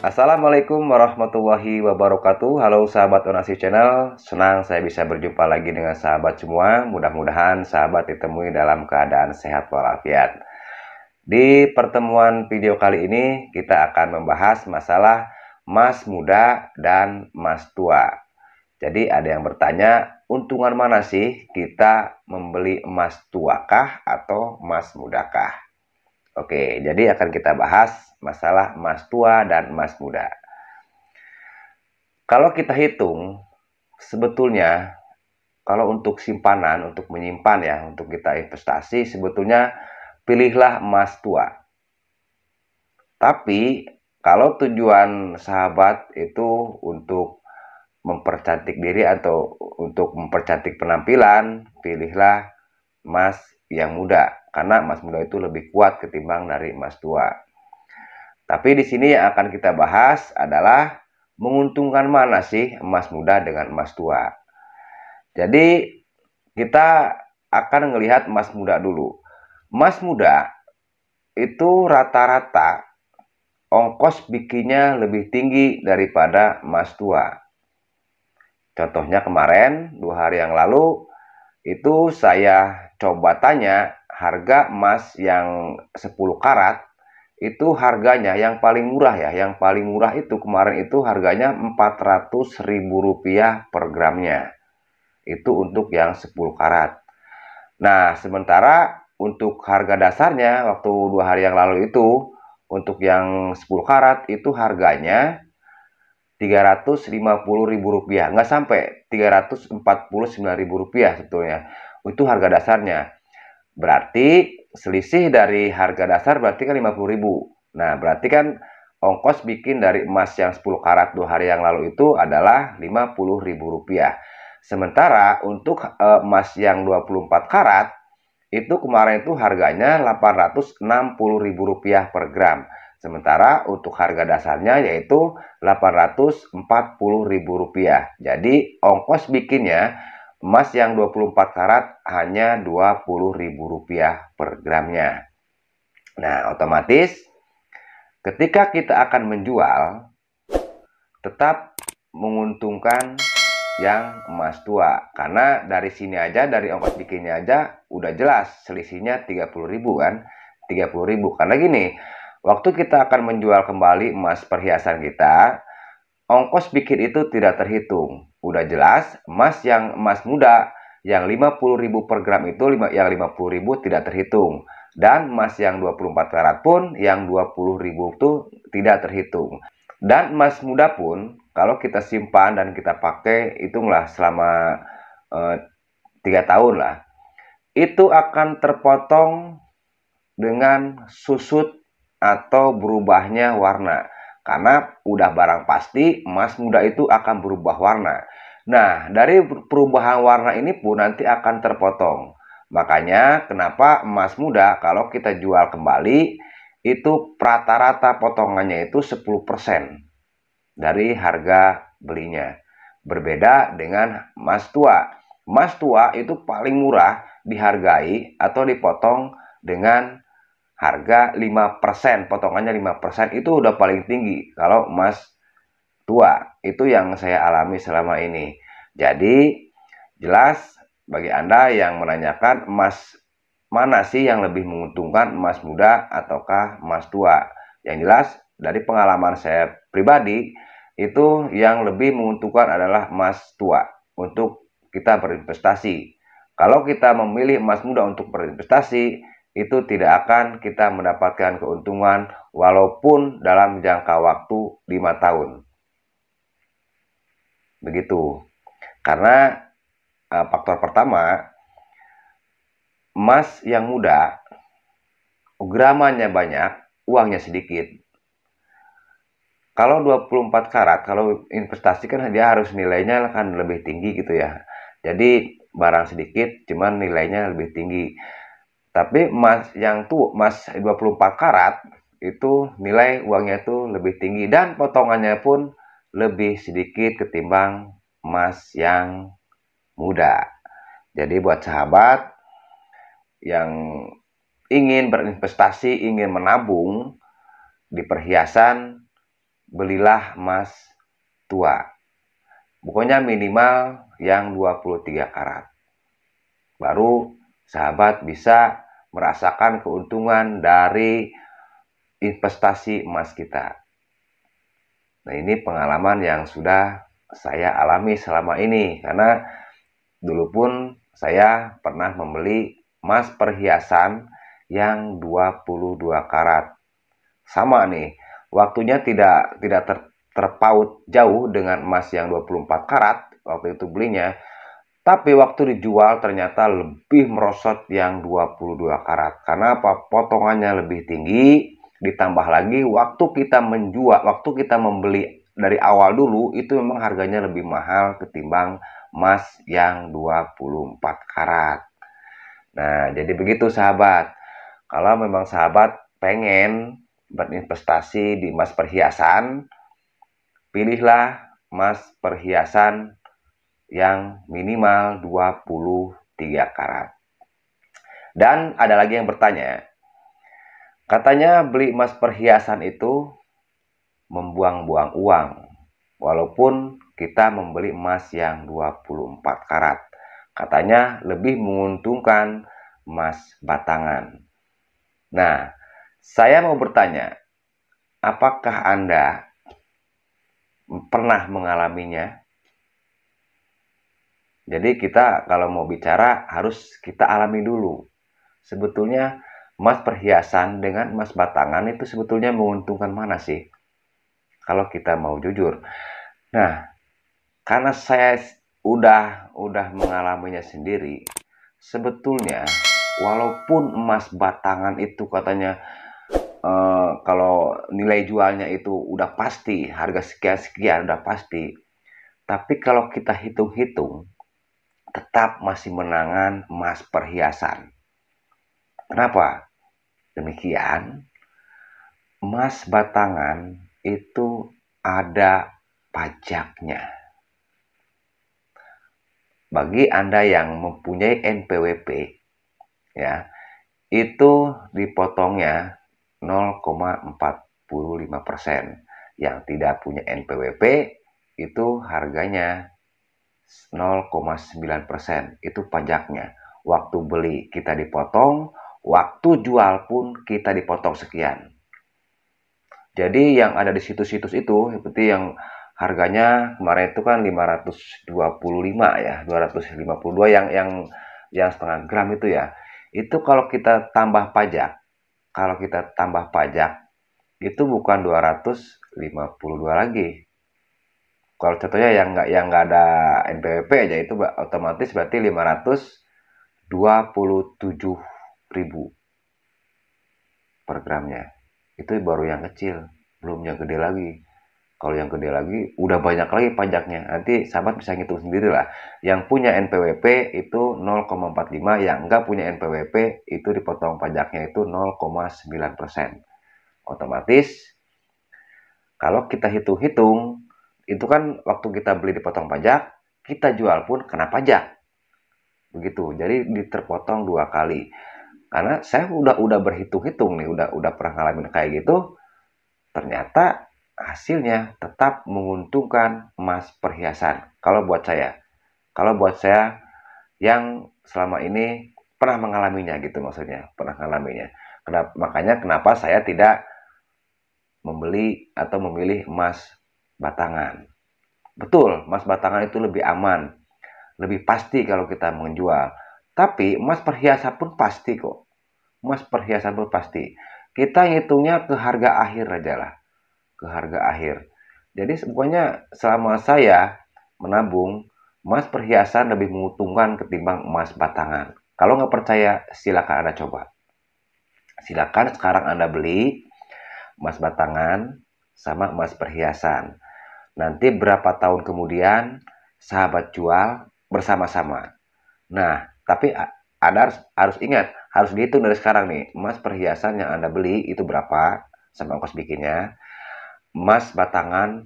Assalamualaikum warahmatullahi wabarakatuh. Halo sahabat Onasi Channel, senang saya bisa berjumpa lagi dengan sahabat semua. Mudah-mudahan sahabat ditemui dalam keadaan sehat walafiat. Di pertemuan video kali ini kita akan membahas masalah emas muda dan emas tua. Jadi ada yang bertanya, untungan mana sih kita membeli emas tuakah atau emas mudakah? Oke, jadi akan kita bahas masalah emas tua dan emas muda. Kalau kita hitung, sebetulnya kalau untuk simpanan, untuk menyimpan ya, untuk kita investasi, sebetulnya pilihlah emas tua. Tapi kalau tujuan sahabat itu untuk mempercantik diri atau untuk mempercantik penampilan, pilihlah emas yang muda. Karena emas muda itu lebih kuat ketimbang dari emas tua. Tapi di sini yang akan kita bahas adalah menguntungkan mana sih emas muda dengan emas tua. Jadi kita akan melihat emas muda dulu. Emas muda itu rata-rata ongkos bikinnya lebih tinggi daripada emas tua. Contohnya kemarin, 2 hari yang lalu, itu saya coba tanya harga emas yang 10 karat, itu harganya yang paling murah ya, yang paling murah itu kemarin itu harganya Rp400.000 per gramnya. Itu untuk yang 10 karat. Nah, sementara untuk harga dasarnya waktu 2 hari yang lalu itu, untuk yang 10 karat itu harganya Rp350.000, nggak sampai Rp349.000 sebetulnya. Itu harga dasarnya. Berarti selisih dari harga dasar berarti kan 50.000. Nah, berarti kan ongkos bikin dari emas yang 10 karat 2 hari yang lalu itu adalah Rp50.000. Sementara untuk emas yang 24 karat itu kemarin itu harganya Rp860.000 per gram. Sementara untuk harga dasarnya yaitu Rp840.000. Jadi ongkos bikinnya emas yang 24 karat hanya Rp20.000 per gramnya. Nah, otomatis ketika kita akan menjual tetap menguntungkan yang emas tua, karena dari sini aja, dari ongkos bikinnya aja udah jelas selisihnya 30.000 kan, 30.000. Karena gini, waktu kita akan menjual kembali emas perhiasan kita, ongkos bikin itu tidak terhitung. Udah jelas emas muda yang 50.000 per gram itu yang 50.000 tidak terhitung. Dan emas yang 24 karat pun yang 20.000 itu tidak terhitung. Dan emas muda pun kalau kita simpan dan kita pakai, hitunglah selama 3 tahun lah, itu akan terpotong dengan susut atau berubahnya warna. Karena udah barang pasti emas muda itu akan berubah warna. Nah, dari perubahan warna ini pun nanti akan terpotong. Makanya kenapa emas muda kalau kita jual kembali itu rata-rata potongannya itu 10% dari harga belinya. Berbeda dengan emas tua. Emas tua itu paling murah dihargai atau dipotong dengan harga 5%, potongannya 5%, itu udah paling tinggi kalau emas tua. Itu yang saya alami selama ini. Jadi jelas bagi Anda yang menanyakan emas mana sih yang lebih menguntungkan, emas muda ataukah emas tua. Yang jelas dari pengalaman saya pribadi itu yang lebih menguntungkan adalah emas tua untuk kita berinvestasi. Kalau kita memilih emas muda untuk berinvestasi, itu tidak akan kita mendapatkan keuntungan walaupun dalam jangka waktu 5 tahun. Begitu. Karena faktor pertama, emas yang muda, gramanya banyak, uangnya sedikit. Kalau 24 karat, kalau investasi kan dia harus nilainya kan lebih tinggi gitu ya. Jadi barang sedikit cuman nilainya lebih tinggi. Tapi emas yang tuh emas 24 karat itu nilai uangnya itu lebih tinggi dan potongannya pun lebih sedikit ketimbang emas yang muda. Jadi buat sahabat yang ingin berinvestasi, ingin menabung di perhiasan, belilah emas tua. Pokoknya minimal yang 23 karat. Baru sahabat bisa merasakan keuntungan dari investasi emas kita. Nah, ini pengalaman yang sudah saya alami selama ini, karena dulu pun saya pernah membeli emas perhiasan yang 22 karat. Sama nih, waktunya tidak terpaut jauh dengan emas yang 24 karat waktu itu belinya, tapi waktu dijual ternyata lebih merosot yang 22 karat. Karena apa? Potongannya lebih tinggi, ditambah lagi waktu kita menjual, waktu kita membeli dari awal dulu itu memang harganya lebih mahal ketimbang emas yang 24 karat. Nah, jadi begitu sahabat. Kalau memang sahabat pengen berinvestasi di emas perhiasan, pilihlah emas perhiasan yang minimal 23 karat. Dan ada lagi yang bertanya, katanya beli emas perhiasan itu membuang-buang uang, walaupun kita membeli emas yang 24 karat. Katanya lebih menguntungkan emas batangan. Nah, saya mau bertanya, apakah Anda pernah mengalaminya? Jadi kita kalau mau bicara harus kita alami dulu. Sebetulnya emas perhiasan dengan emas batangan itu sebetulnya menguntungkan mana sih? Kalau kita mau jujur. Nah, karena saya udah mengalaminya sendiri, sebetulnya walaupun emas batangan itu katanya kalau nilai jualnya itu udah pasti, harga sekian-sekian udah pasti. Tapi kalau kita hitung-hitung, tetap masih menangan emas perhiasan. Kenapa? Demikian, emas batangan itu ada pajaknya. Bagi Anda yang mempunyai NPWP, ya, itu dipotongnya 0,45%. Yang tidak punya NPWP itu harganya 0,9%. Itu pajaknya. Waktu beli kita dipotong, waktu jual pun kita dipotong sekian. Jadi yang ada di situs-situs itu seperti yang harganya kemarin itu kan 525 ya, 252 yang setengah gram itu ya. Itu kalau kita tambah pajak, itu bukan 252 lagi. Kalau contohnya yang nggak ada NPWP aja itu otomatis berarti 527.000 per gramnya. Itu baru yang kecil, belum yang gede lagi. Kalau yang gede lagi udah banyak lagi pajaknya. Nanti sahabat bisa ngitung sendiri lah. Yang punya NPWP itu 0,45, yang nggak punya NPWP itu dipotong pajaknya itu 0,9%. Otomatis kalau kita hitung-hitung, itu kan waktu kita beli dipotong pajak, kita jual pun kena pajak. Begitu. Jadi terpotong 2 kali. Karena saya udah berhitung-hitung nih, udah pernah ngalamin kayak gitu, ternyata hasilnya tetap menguntungkan emas perhiasan. Kalau buat saya yang selama ini pernah mengalaminya gitu, maksudnya pernah mengalaminya. Makanya kenapa saya tidak membeli atau memilih emas batangan. Betul, emas batangan itu lebih aman, lebih pasti kalau kita menjual. Tapi emas perhiasan pun pasti kok. Emas perhiasan pun pasti. Kita ngitungnya ke harga akhir aja lah. Ke harga akhir. Jadi pokoknya selama saya menabung, emas perhiasan lebih menguntungkan ketimbang emas batangan. Kalau nggak percaya, silakan Anda coba. Silakan sekarang Anda beli emas batangan sama emas perhiasan. Nanti berapa tahun kemudian sahabat jual bersama-sama. Nah, tapi Anda harus ingat, harus dihitung dari sekarang nih. Emas perhiasan yang Anda beli itu berapa sama ongkos bikinnya. Emas batangan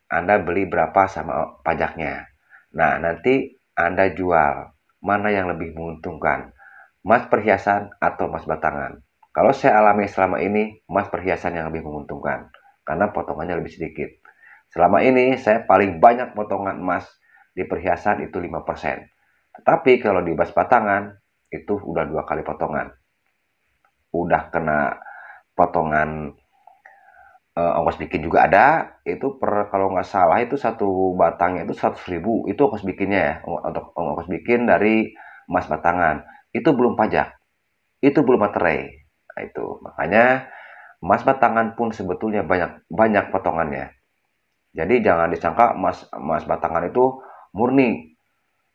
Anda beli berapa sama pajaknya. Nah, nanti Anda jual. Mana yang lebih menguntungkan? Emas perhiasan atau emas batangan? Kalau saya alami selama ini, emas perhiasan yang lebih menguntungkan. karena potongannya lebih sedikit. Selama ini saya paling banyak potongan emas di perhiasan itu 5%. Tetapi kalau di emas batangan itu udah 2 kali potongan. Udah kena potongan ongkos bikin juga ada. Itu kalau nggak salah itu satu batangnya itu 100.000. Itu ongkos bikinnya ya, untuk ongkos bikin dari emas batangan. Itu belum pajak, itu belum materai. Nah, itu makanya emas batangan pun sebetulnya banyak banyak potongannya. Jadi jangan disangka emas emas batangan itu murni.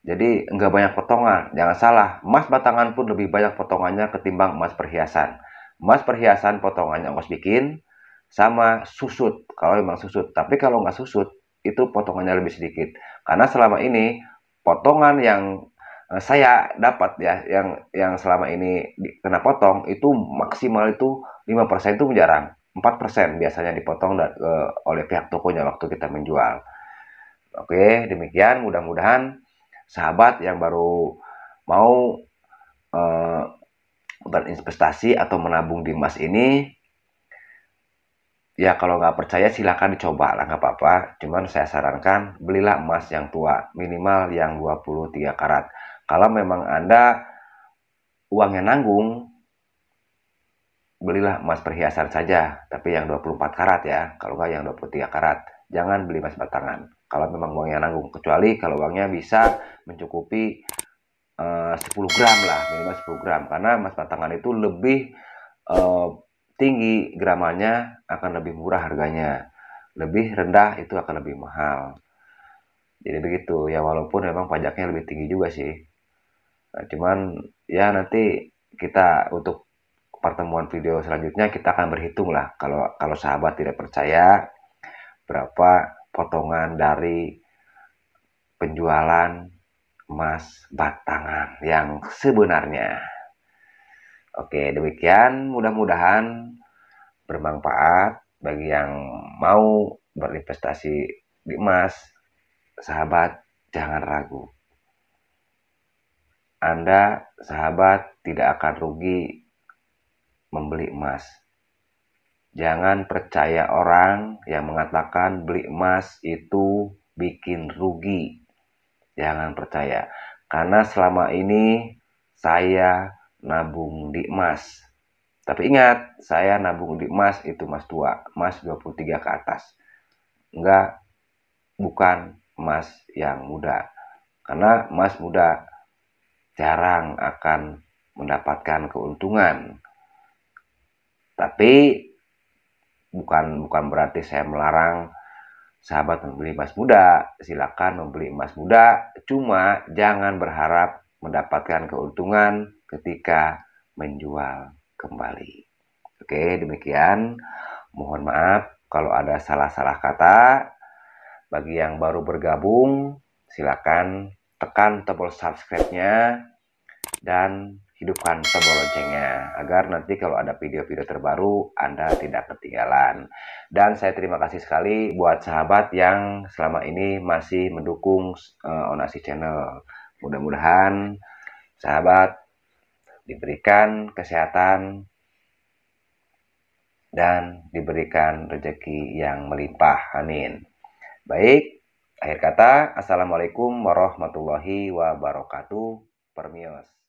Jadi enggak banyak potongan. Jangan salah, emas batangan pun lebih banyak potongannya ketimbang emas perhiasan. Emas perhiasan potongannya ongkos bikin sama susut, kalau memang susut. Tapi kalau nggak susut, itu potongannya lebih sedikit. Karena selama ini potongan yang saya dapat ya, yang selama ini kena potong itu maksimal itu 5% itu jarang. 4% biasanya dipotong oleh pihak tokonya waktu kita menjual. Oke, demikian mudah-mudahan sahabat yang baru mau eh, berinvestasi atau menabung di emas ini, ya kalau nggak percaya silahkan dicoba lah, nggak apa-apa. Cuman saya sarankan belilah emas yang tua, minimal yang 23 karat. Kalau memang Anda uangnya nanggung, belilah emas perhiasan saja, tapi yang 24 karat ya, kalau nggak yang 23 karat. Jangan beli emas batangan. Kalau memang uangnya nanggung, kecuali kalau uangnya bisa mencukupi 10 gram lah, minimal 10 gram. Karena emas batangan itu lebih tinggi gramanya, akan lebih murah harganya. Lebih rendah itu akan lebih mahal. Jadi begitu ya, walaupun memang pajaknya lebih tinggi juga sih. Nah, cuman ya nanti kita untuk pertemuan video selanjutnya kita akan berhitung lah, kalau kalau sahabat tidak percaya berapa potongan dari penjualan emas batangan yang sebenarnya. Oke, demikian mudah-mudahan bermanfaat bagi yang mau berinvestasi di emas. Sahabat, jangan ragu. Anda, sahabat, tidak akan rugi membeli emas. Jangan percaya orang yang mengatakan beli emas itu bikin rugi. Jangan percaya. Karena selama ini saya nabung di emas. Tapi ingat, saya nabung di emas itu emas tua, emas 23 ke atas. Enggak, bukan emas yang muda. Karena emas muda jarang akan mendapatkan keuntungan. Tapi bukan berarti saya melarang sahabat membeli emas muda. Silakan membeli emas muda, cuma jangan berharap mendapatkan keuntungan ketika menjual kembali. Oke, demikian. Mohon maaf kalau ada salah-salah kata. Bagi yang baru bergabung, silakan tekan tombol subscribe-nya dan hidupkan tombol loncengnya agar nanti kalau ada video-video terbaru Anda tidak ketinggalan. Dan saya terima kasih sekali buat sahabat yang selama ini masih mendukung Onasi Channel. Mudah-mudahan sahabat diberikan kesehatan dan diberikan rezeki yang melimpah. Amin. Baik, akhir kata, Assalamualaikum warahmatullahi wabarakatuh. Permios.